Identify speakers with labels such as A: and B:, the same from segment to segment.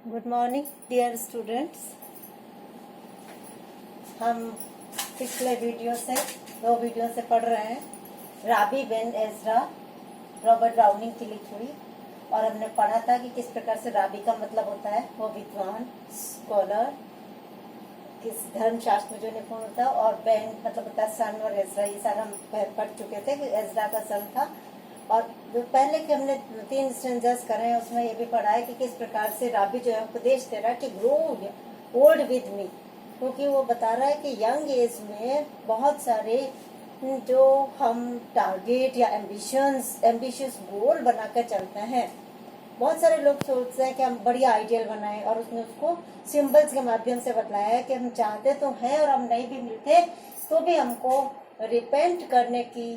A: Good morning dear students. हम पिछले दो वीडियो से पढ़ रहे हैं राबी बेन एज़रा, रॉबर्ट ब्राउनिंग की लिखी हुई। और हमने पढ़ा था कि किस प्रकार से राबी का मतलब होता है वो विद्वान, स्कॉलर, किस धर्मशास्त्र में जो निपुण होता है, और बेन मतलब होता है सन, और एज़रा ये सारा हम पढ़ चुके थे कि एज़रा का सन था। और जो पहले के हमने 3 स्टेंजर्स करे हैं उसमें ये भी पढ़ा है कि किस प्रकार से राबी जो है उपदेश दे रहा है कि ग्रो ओल्ड विद मी, क्योंकि वो बता रहा है कि यंग एज में बहुत सारे जो हम टारगेट या एम्बिशियस गोल बनाकर चलते हैं। बहुत सारे लोग सोचते हैं कि हम बढ़िया आइडियल बनाएं, और उसने उसको सिंबल्स के माध्यम से बताया है कि हम चाहते तो हैं और हम नहीं भी मिलते तो भी हमको रिपेंट करने की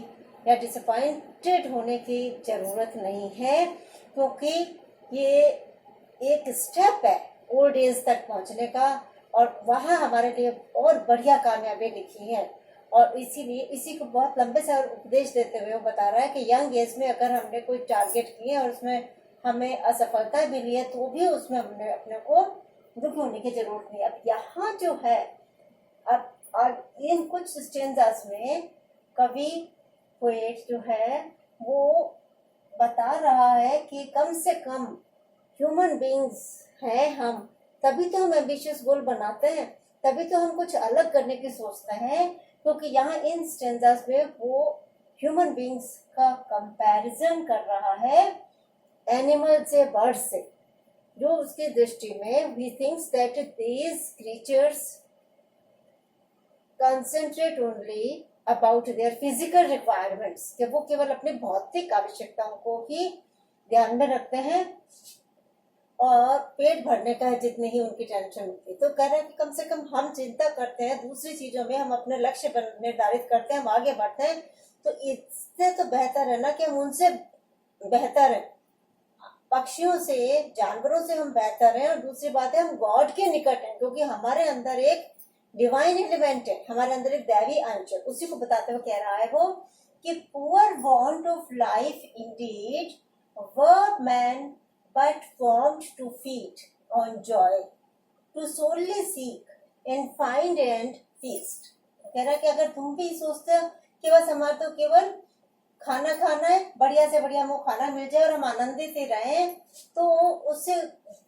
A: या डिसअपॉइंटेड होने की जरूरत नहीं है, क्योंकि ये एक स्टेप है ओल्ड एज तक पहुंचने का, और वहाँ हमारे लिए और बढ़िया कामयाबी लिखी है। और इसीलिए इसी को बहुत लंबे से उपदेश देते हुए वो बता रहा है कि यंग एज में अगर हमने कोई टारगेट किए और उसमें हमें असफलता मिली है तो भी उसमें हमने अपने को दुखी होने की जरूरत नहीं। अब यहाँ जो है, अब इन कुछ स्टेंजास में कवि पोएट जो है वो बता रहा है कि कम से कम ह्यूमन बीइंग्स हैं हम, तभी तो हम एम्बिशियस गोल बनाते हैं, तभी तो हम कुछ अलग करने की सोचते हैं, क्योंकि यहाँ इन स्टेंजास में वो ह्यूमन बीइंग्स का कंपैरिजन कर रहा है एनिमल से, बर्ड से, जो उसकी दृष्टि में he thinks that these creatures concentrate only about their physical requirements, कि वो केवल अपनी भौतिक आवश्यकताओं को ही ध्यान में रखते हैं और पेट भरने का है जितनी ही उनकी टेंशन होती है। तो कह रहे हैं कि कम से कम हम चिंता करते हैं दूसरी चीजों में, हम अपने लक्ष्य निर्धारित करते हैं, हम आगे बढ़ते हैं, तो इससे तो बेहतर है ना कि हम उनसे बेहतर है, पक्षियों से, जानवरों से हम बेहतर हैं। और दूसरी बात है हम गॉड के निकट हैं, क्योंकि हमारे अंदर एक डिवाइन एलिमेंट है, हमारे अंदर एक दैवी अंश है। उसी को बताते हुए कह रहा है वो कि poor want of life indeed were man but formed to feed on joy, to solely seek and find and feast. कह रहा है कि अगर तुम भी सोचते हो कि बस हमारा तो केवल खाना खाना है, बढ़िया से बढ़िया हमको खाना मिल जाए और हम आनंदित ही रहें, तो उससे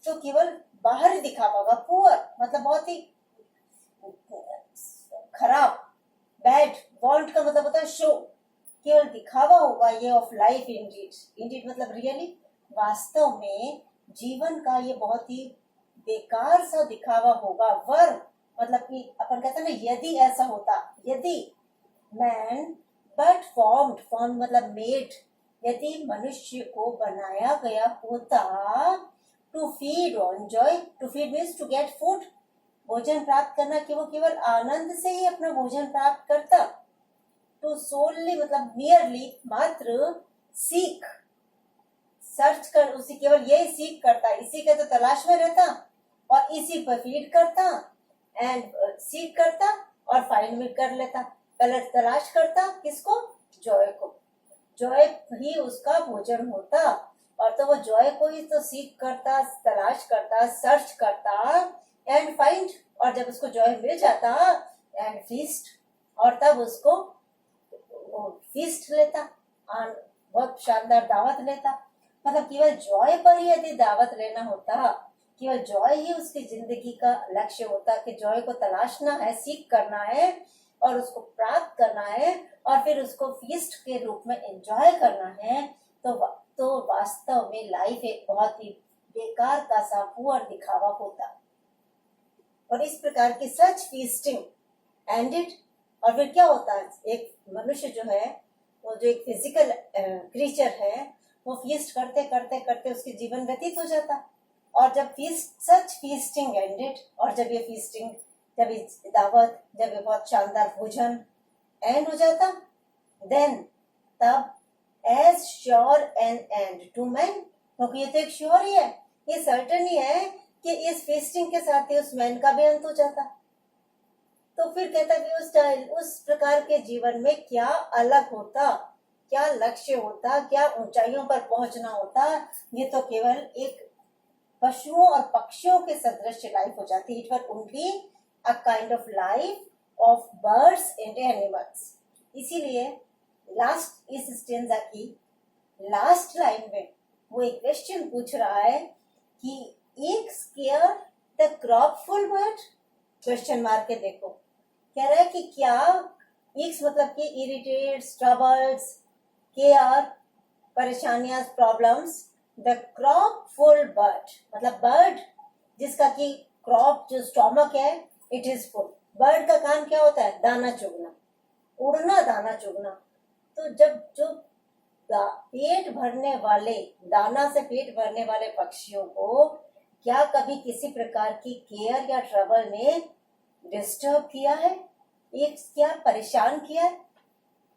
A: तो केवल बाहर ही दिखावा होगा। पुअर मतलब बहुत ही खराब, बैड, वांट का मतलब होता है शो, केवल दिखावा होगा ये ऑफ लाइफ इंडीड मतलब रियली, वास्तव में जीवन का ये बहुत ही बेकार सा दिखावा होगा। वर मतलब कि अपन कहते हैं ना, यदि ऐसा होता, यदि मैन बट फॉर्म मतलब मेड, यदि मनुष्य को बनाया गया होता to feed on joy, to feed means to get food, भोजन प्राप्त करना, कि वो केवल आनंद से ही अपना भोजन प्राप्त करता, टू सोलली मतलब मियरली मात्र, सीख सर्च कर, उसी केवल यही सीख करता, इसी के तो तलाश में रहता और इसी पर फीड करता एंड सीख करता और फाइंड भी कर लेता। पहले तलाश करता किसको? जॉय को, जॉय ही उसका भोजन होता, और तो वो जॉय को ही तो सीख करता, तलाश करता, सर्च करता एंड फाइंड, और जब उसको जॉय मिल जाता एंड फीस्ट, और तब उसको फीस्ट लेता, बहुत शानदार दावत लेता। मतलब केवल जॉय पर ही यदि दावत लेना होता, केवल जॉय ही उसकी जिंदगी का लक्ष्य होता कि जॉय को तलाशना है, सीख करना है और उसको प्राप्त करना है और फिर उसको फीस्ट के रूप में एंजॉय करना है, तो वास्तव में लाइफ एक बहुत ही बेकार का सा पुअर दिखावा होता। और इस प्रकार की सच फीस्टिंग एंडेड, और फिर क्या होता है, एक मनुष्य जो है वो जो एक फिजिकल क्रीचर है वो फीस्ट करते करते करते उसके जीवन व्यतीत हो जाता। और जब सच फीस्टिंग एंडेड, और जब ये फीस्टिंग, जब ये दावत, जब ये बहुत शानदार भोजन एंड हो जाता, देन तब as sure an end to man, क्योंकि ये तो एक श्योर ही है, ये सर्टन ही है कि इस फीस्टिंग के साथ ही उस मैन का भी अंत हो जाता। तो फिर कहता कि उस प्रकार के जीवन में क्या अलग होता, क्या लक्ष्य होता, क्या ऊंचाइयों पर पहुंचना होता, ये तो केवल एक पशुओं और पक्षियों के सदृश लाइफ हो जाती है। It was only a kind of life of birds and animals. इसीलिए लास्ट इस स्टेंजा की लास्ट लाइन में वो एक क्वेश्चन पूछ रहा है कि एक स्केयर द क्रॉपफुल बर्ड, क्वेश्चन मार के देखो। कह रहा है कि क्या ईक्स मतलब कि इरिटेट्स, ट्रबल्स, केयर, परेशानियां, problems the crop full bird, मतलब बर्ड जिसका कि क्रॉप जो स्टोमक है इट इज फुल। बर्ड का काम क्या होता है? दाना चुगना, उड़ना, दाना चुगना। तो जब जो पेट भरने वाले, दाना से पेट भरने वाले पक्षियों को क्या कभी किसी प्रकार की केयर या ट्रबल ने डिस्टर्ब किया है? एक क्या परेशान किया है?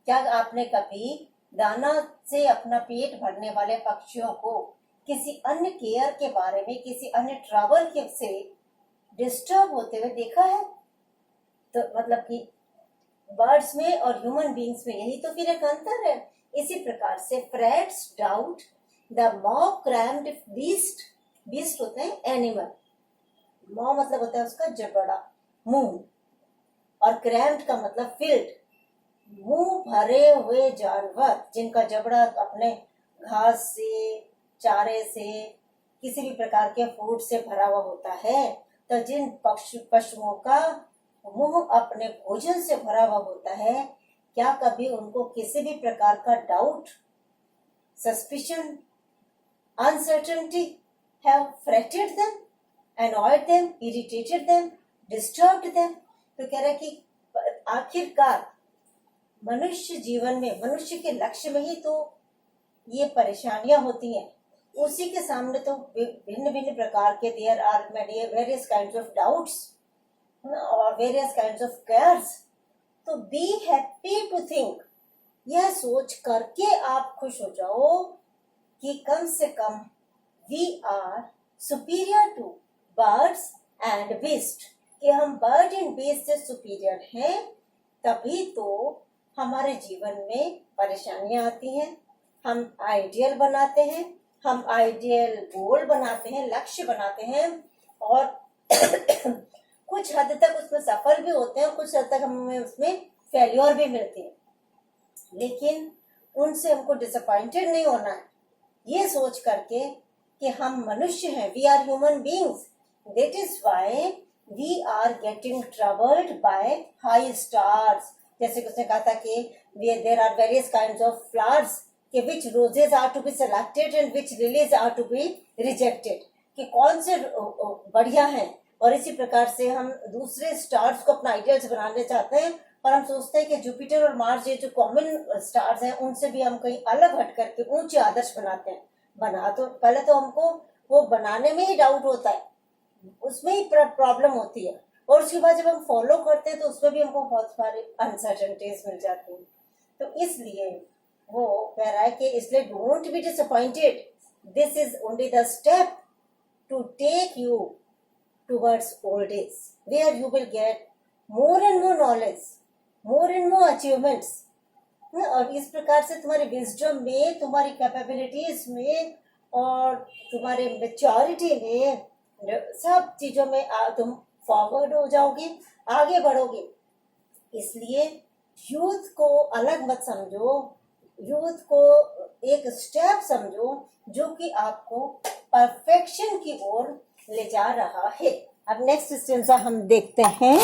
A: क्या आपने कभी दाना से अपना पेट भरने वाले पक्षियों को किसी अन्य केयर के बारे में, किसी अन्य ट्रबल के से डिस्टर्ब होते हुए देखा है? तो मतलब कि बर्ड्स में और ह्यूमन बींग्स में यही तो फिर एक अंतर है। इसी प्रकार से फ्रेट्स डाउट द मॉ क्रैम्ड बीस्ट, बीस्ट होते हैं एनिमल, मॉ मतलब होता है उसका जबड़ा, मुंह, और क्रैम्ड का मतलब फिल्ड, मुंह भरे हुए जानवर जिनका जबड़ा अपने घास से, चारे से, किसी भी प्रकार के फूड से भरा हुआ होता है। तो जिन पशुओं का मुंह अपने भोजन से भरा हुआ होता है, क्या कभी उनको किसी भी प्रकार का doubt, suspicion, uncertainty have fretted them, annoyed them, irritated them, disturbed them? तो कह रहा है कि आखिरकार मनुष्य जीवन में, मनुष्य के लक्ष्य में ही तो ये परेशानियां होती हैं। उसी के सामने तो भिन्न भिन्न प्रकार के there are various kinds of doubts और वेरियस काइंड्स ऑफ केयर्स। तो बी हैप्पी टू थिंक, यह सोच करके आप खुश हो जाओ कि कम से कम we are superior to birds and beast, कि हम बर्ड एंड बीस्ट से सुपीरियर हैं। तभी तो हमारे जीवन में परेशानियां आती हैं, हम आइडियल बनाते हैं, हम आइडियल गोल बनाते हैं, लक्ष्य बनाते हैं, और कुछ हद तक उसमें सफल भी होते हैं, कुछ हद तक हमें उसमें फेल्योर भी मिलती है। लेकिन उनसे हमको डिसअपॉइंटेड नहीं होना है, ये सोच करके कि हम मनुष्य हैं, we are human beings, that is why we are getting troubled by high stars. जैसे कि उसने कहा था कि there are various kinds of flowers, कि which roses are to be selected and which lilies are to be rejected, कि कौन से बढ़िया हैं। और इसी प्रकार से हम दूसरे स्टार्स को अपना आइडियल्स बनाने चाहते हैं, और हम सोचते हैं कि जुपिटर और मार्स ये जो कॉमन स्टार्स हैं उनसे भी हम कहीं अलग हट करके ऊंचे आदर्श बनाते हैं। बना तो पहले तो हमको वो बनाने में ही डाउट होता है, उसमें ही प्रॉब्लम होती है, और उसके बाद जब हम फॉलो करते हैं तो उसमें भी हमको बहुत सारी अनसर्टेनिटीज मिल जाती हैं। तो इसलिए वो कह रहा है कि इसलिए don't be disappointed, this is only the step to take you towards old age, where you will get more and more knowledge, more and more achievements. और इस प्रकार से तुम्हारी विजडम में, तुम्हारी कैपेबिलिटीज में और तुम्हारे मेच्योरिटी में, सब चीजों में तुम फॉरवर्ड हो जाओगे, आगे बढ़ोगे। इसलिए यूथ को अलग मत समझो, यूथ को एक स्टेप समझो जो कि आपको परफेक्शन की ओर ले जा रहा है। अब नेक्स्ट स्टेंजा हम देखते हैं।